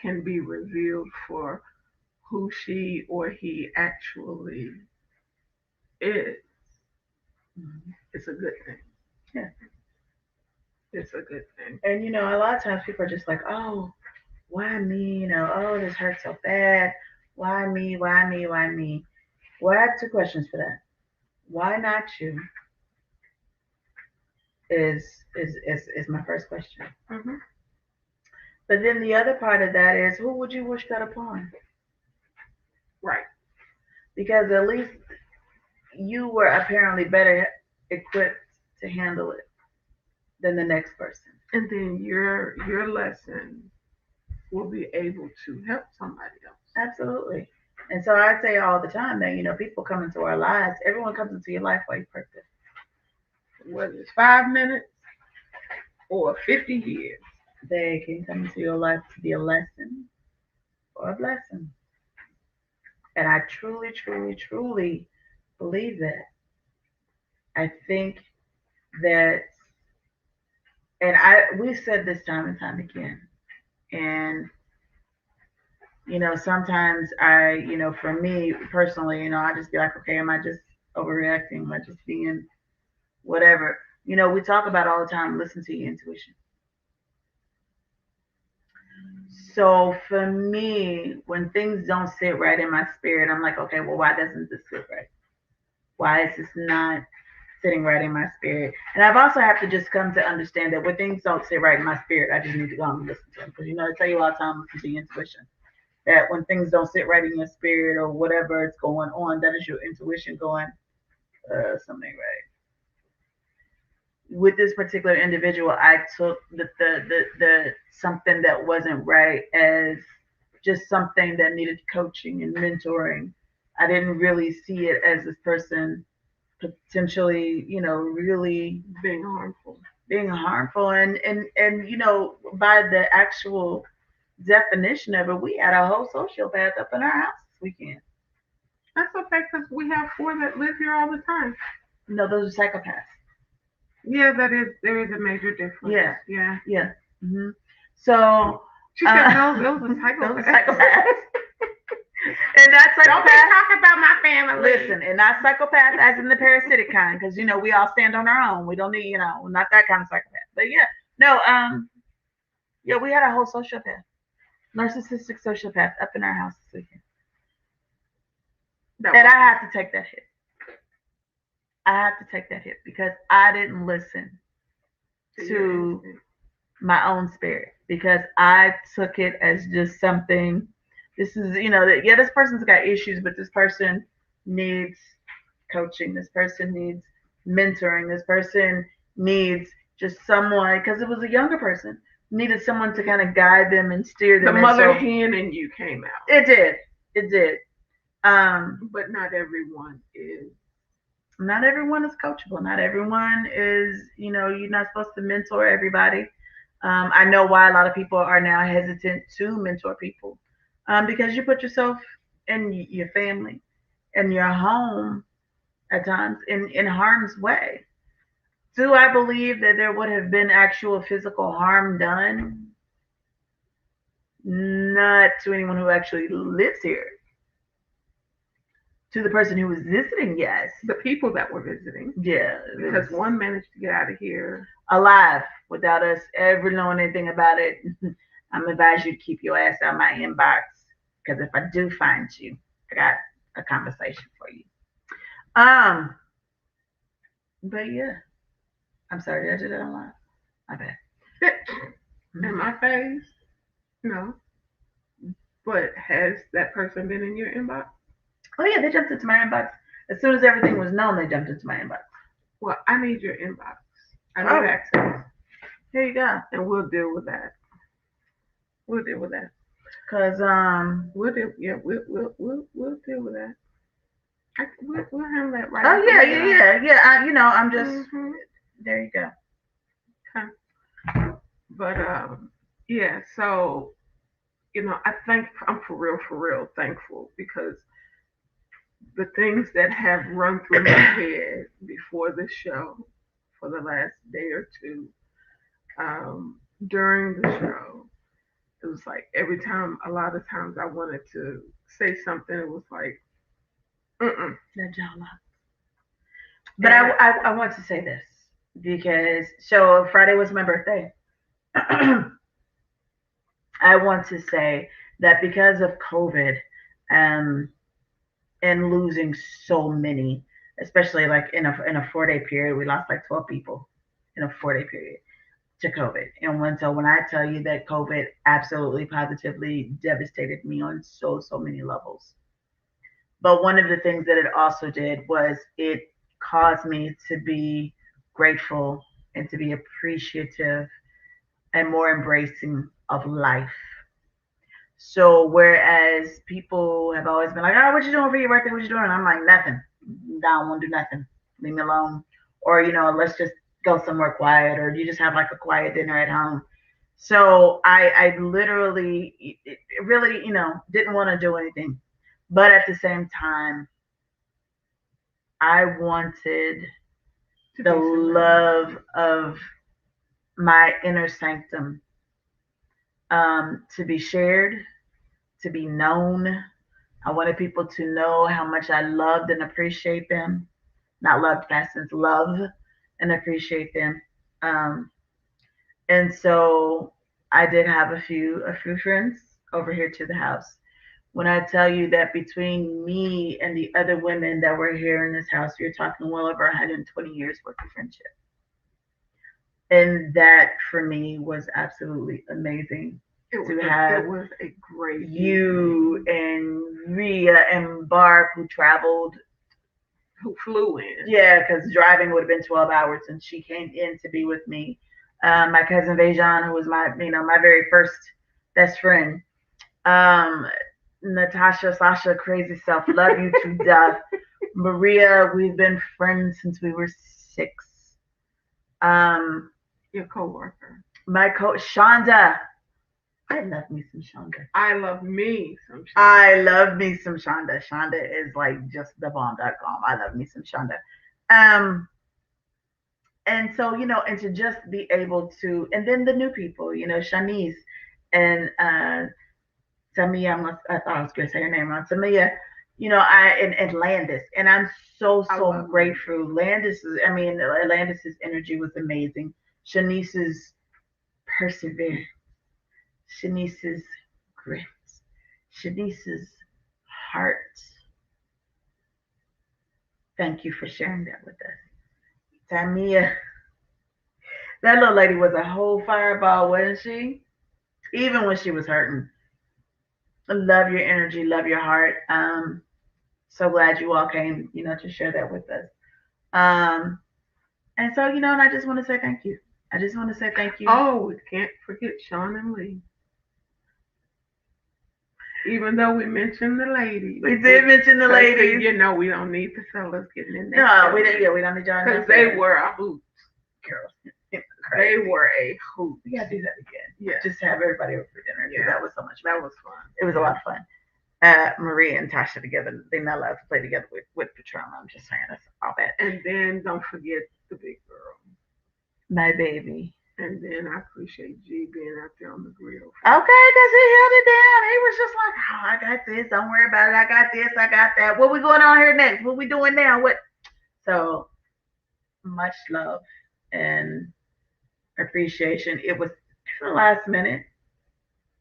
can be revealed for who she or he actually is, good. Mm-hmm. it's a good thing. Yeah. It's a good thing. And a lot of times people are just like, oh, why me? Oh, this hurts so bad. Why me? Why me? Why me? Well, I have two questions for that. Why not you? Is my first question. Hmm. But then the other part of that is, who would you wish that upon? Right. Because at least you were apparently better equipped to handle it than the next person. And then your lesson will be able to help somebody else. Absolutely. And so I say all the time that people come into our lives. Everyone comes into your life for a purpose. Whether it's 5 minutes or 50 years. They can come into your life to be a lesson or a blessing. And I truly, truly, truly believe that. I think that, and we've said this time and time again. And sometimes for me personally, I just be like, okay, am I just overreacting? Am I just being whatever? We talk about all the time, listen to your intuition. So for me, when things don't sit right in my spirit, I'm like, okay, well, why doesn't this sit right? Why is this not sitting right in my spirit? And I've also have to just come to understand that when things don't sit right in my spirit, I just need to go and listen to them. Because I tell you all the time, listen to your intuition. That when things don't sit right in your spirit or whatever is going on, that is your intuition going, something right. With this particular individual, I took the something that wasn't right as just something that needed coaching and mentoring. I didn't really see it as this person potentially, really being harmful, and by the actual definition of it, we had a whole sociopath up in our house this weekend. That's okay because we have four that live here all the time. No, those are psychopaths. Yeah, there is a major difference. Yeah. Yeah. Yeah. Mm-hmm. So she said those are psychopaths. Those are psychopaths. And not psychopaths. Don't be talking about my family. Listen, and not psychopaths as in the parasitic kind, because we all stand on our own. We don't need, not that kind of psychopath. But yeah, no, yeah, we had a whole sociopath, narcissistic sociopath up in our house this weekend. And I have to take that hit. I have to take that hit because I didn't listen to my own spirit, because I took it as just something. This is, that yeah, this person's got issues, but this person needs coaching. This person needs mentoring. This person needs just someone, because it was a younger person, needed someone to kind of guide them and steer The them. And mother so hen and you came out. it did. It did. Um, But not everyone is. Not everyone is coachable. Not everyone is, you're not supposed to mentor everybody. I know why a lot of people are now hesitant to mentor people, because you put yourself and your family and your home at times in harm's way. Do I believe that there would have been actual physical harm done? Not to anyone who actually lives here. To the person who was visiting, yes. The people that were visiting. Yeah. Because one managed to get out of here alive without us ever knowing anything about it. I'm advise you to keep your ass out of my inbox, because if I do find you, I got a conversation for you. Um, but yeah, I'm sorry, did I do that online? My bad. in my face. No. But has that person been in your inbox? Oh yeah, they jumped into my inbox as soon as everything was known. They jumped into my inbox. Well, I need your inbox. I need Oh, access. here you go. And we'll deal with that. We'll deal with that. Cause We'll deal. Yeah, we'll deal with that. We'll handle that right. Oh yeah. I'm just Mm-hmm. there. You go. Okay. But yeah. So I think I'm for real thankful because the things that have run through my head before the show for the last day or two, during the show, it was like every time, a lot of times I wanted to say something, it was like, mm-mm. That y'all. But I want to say this because so Friday was my birthday. I want to say that because of COVID, um, and losing so many, especially like in a 4 day period, we lost like 12 people in a 4 day period to COVID. And when I tell you that COVID absolutely positively devastated me on so many levels. But one of the things that it also did was it caused me to be grateful and to be appreciative and more embracing of life. So whereas people have always been like, "Oh, what you doing for your birthday? What you doing?" I'm like, "Nothing. I don't want to do nothing. Leave me alone." Or let's just go somewhere quiet, or you just have like a quiet dinner at home. So I literally, really, didn't want to do anything, but at the same time, I wanted the love of my inner sanctum, to be shared, to be known. I wanted people to know how much I loved and appreciate them. Not loved past tense, love and appreciate them. Um, and so I did have a few friends over here to the house. When I tell you that between me and the other women that were here in this house, you're talking well over 120 years worth of friendship. And that for me was absolutely amazing to have. It was a great you and Ria and Barb, who traveled, who flew in. Yeah, because driving would have been 12 hours, and she came in to be with me. My cousin Vejan, who was my very first best friend. Um, Natasha, Sasha, crazy self, love you to death. Maria, we've been friends since we were 6. Um, Your coworker. My coach, Shonda. I love me some Shonda. I love me some Shonda. I love me some Shonda. Shonda is like just the bomb.com. I love me some Shonda. And so, and to just be able to, and then the new people, Shanice and Tamia, I thought I was going to say her name wrong. Tamia, and Landis. And I'm so grateful. Landis's energy was amazing. Shanice's perseverance. Shanice's grit. Shanice's heart. Thank you for sharing that with us. Tamia, that little lady was a whole fireball, wasn't she? Even when she was hurting. Love your energy, love your heart. So glad you all came, to share that with us. And so, and I just want to say thank you. I just want to say thank you. Oh, we can't forget Sean and Lee. Even though we mentioned the ladies, We did mention the ladies. you know, we don't need the fellas getting in there. No, we didn't. Yeah, we don't need y'all. Because they were a hoot. Girls. They were a hoot. We gotta do that again. Yeah. Just have everybody over for dinner. Yeah. That was so much fun. That was fun. It was a lot of fun. Maria and Tasha together, they're not allowed to play together with Patron. I'm just saying, that's all bad. And then don't forget the big girl. My baby. And then I appreciate G being out there on the grill. Okay, because he held it down. He was just like, oh, I got this. Don't worry about it. I got this. I got that. What we going on here next? What we doing now? What? So much love and appreciation. It was kind of last minute.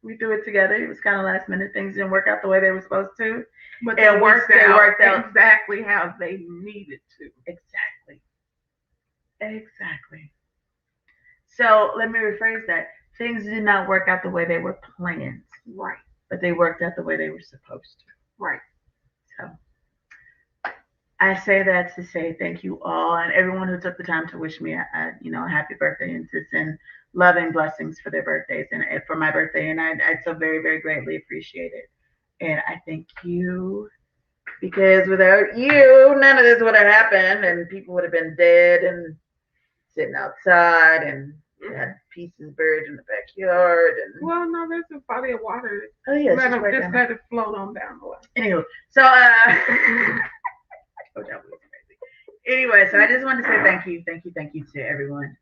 We threw it together. It was kind of last minute. Things didn't work out the way they were supposed to. But they worked out exactly how they needed to. Exactly. Exactly. So let me rephrase that. Things did not work out the way they were planned. Right. But they worked out the way they were supposed to. Right. So I say that to say thank you all and everyone who took the time to wish me a happy birthday and to send love and blessings for their birthdays and for my birthday. And I so very, very greatly appreciate it. And I thank you because without you, none of this would have happened and people would have been dead and sitting outside and had pieces buried in the backyard. And well, no, there's a body of water. Oh yeah, just let it float on down the way. Anywho, so oh, that was crazy. Anyway, so I just wanted to say thank you to everyone.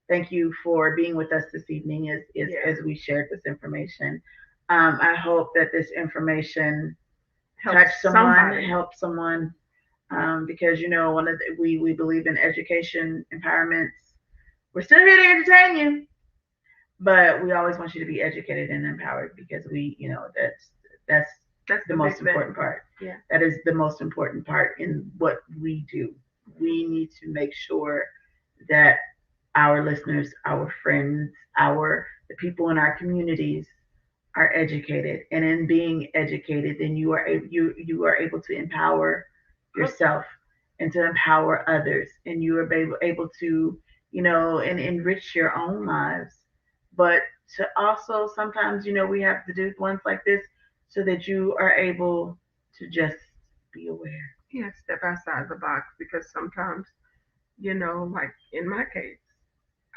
Thank you for being with us this evening as we shared this information. I hope that this information touched someone, helped someone, because one of we believe in education, empowerment. We're still here to entertain you, but we always want you to be educated and empowered because that's the most important part. Yeah. That is the most important part in what we do. We need to make sure that our listeners, our friends, the people in our communities are educated. And in being educated, then you are able to empower yourself and to empower others. And you are able to, and enrich your own lives. But to also sometimes, we have to do ones like this so that you are able to just be aware. Yeah, step outside the box because sometimes, like in my case,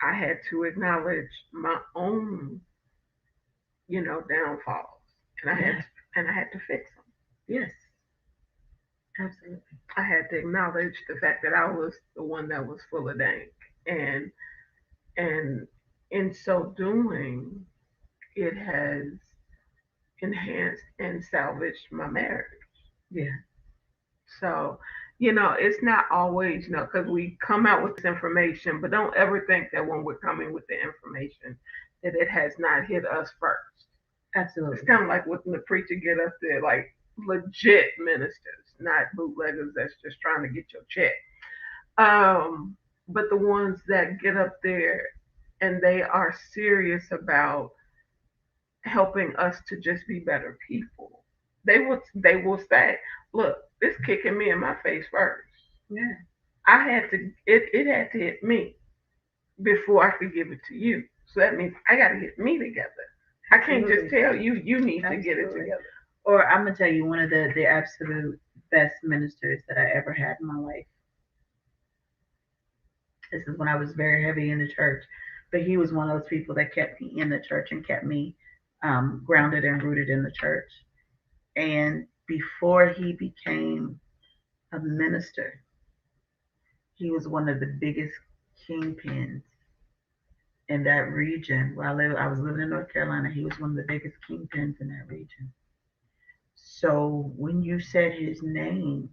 I had to acknowledge my own, downfalls, and I had to fix them. Yes, absolutely. I had to acknowledge the fact that I was the one that was full of dank, and in so doing, it has enhanced and salvaged my marriage. Yeah. So, it's not always, because we come out with this information, but don't ever think that when we're coming with the information that it has not hit us first. Absolutely. It's kind of like when the preacher get up there, like legit ministers, not bootleggers that's just trying to get your check. But the ones that get up there and they are serious about helping us to just be better people. They will say, look, this kicking me in my face first. Yeah. I had to it had to hit me before I could give it to you. So that means I gotta get me together. I can't just tell you need to get it together. Or I'm gonna tell you one of the absolute best ministers that I ever had in my life. This is when I was very heavy in the church. But he was one of those people that kept me in the church and kept me grounded and rooted in the church. And before he became a minister, he was one of the biggest kingpins in that region. Where I was living in North Carolina. He was one of the biggest kingpins in that region. So when you said his name,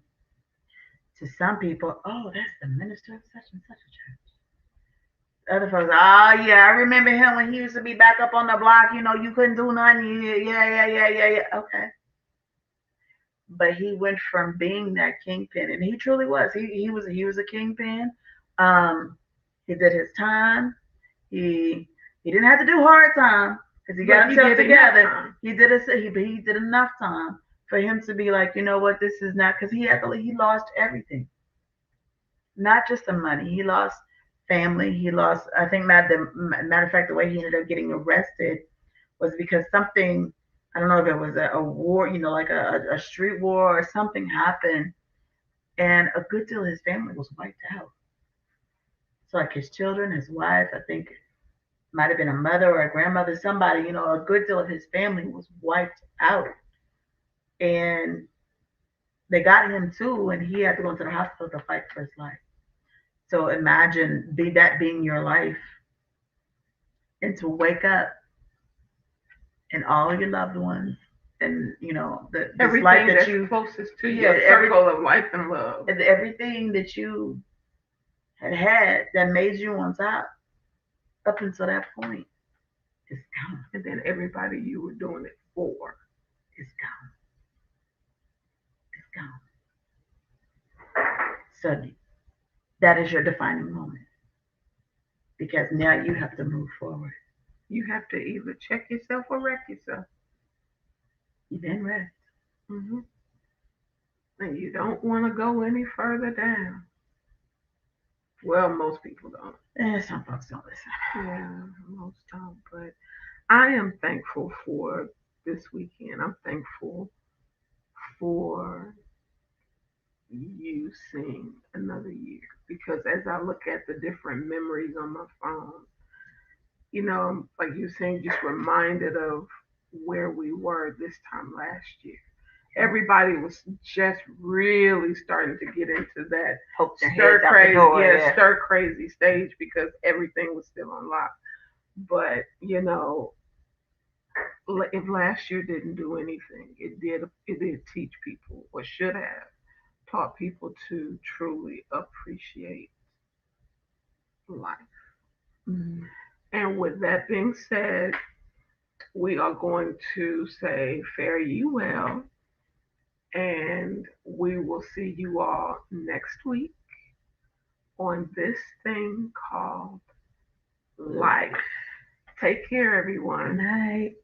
to some people, oh, that's the minister of such and such a church. Other folks, oh yeah, I remember him when he used to be back up on the block. You couldn't do nothing. Yeah. Okay. But he went from being that kingpin, and he truly was. He was a kingpin. He did his time. He didn't have to do hard time because he got himself together. He did enough time for him to be like, you know what, this is not, because he lost everything. Not just the money. He lost family. He lost. I think matter of fact, the way he ended up getting arrested was because something. I don't know if it was a war, like a street war or something happened, and a good deal of his family was wiped out. So like his children, his wife, I think might have been a mother or a grandmother, somebody, a good deal of his family was wiped out. And they got him too, and he had to go into the hospital to fight for his life. So imagine that being your life, and to wake up and all of your loved ones, and this life Everything that that's you, closest to yeah, your circle of life and love. everything that you had that made you on top up until that point is gone. And then everybody you were doing it for. Is gone. Is gone. So that is your defining moment, because now you have to move forward. You have to either check yourself or wreck yourself. You then rest. Hmm. And you don't want to go any further down. Well, most people don't. Some folks don't listen. Yeah, most don't. But I am thankful for this weekend. I'm thankful for you seeing another year, because as I look at the different memories on my phone, like you saying, just reminded of where we were this time last year. Everybody was just really starting to get into that Poke their stir heads out the crazy, door. yeah, Yeah. stir crazy stage, because everything was still on lock. But if last year didn't do anything, it did teach people, or should have taught people, to truly appreciate life. Mm-hmm. And with that being said, we are going to say fare you well, and we will see you all next week on this thing called life. Take care, Good everyone. night.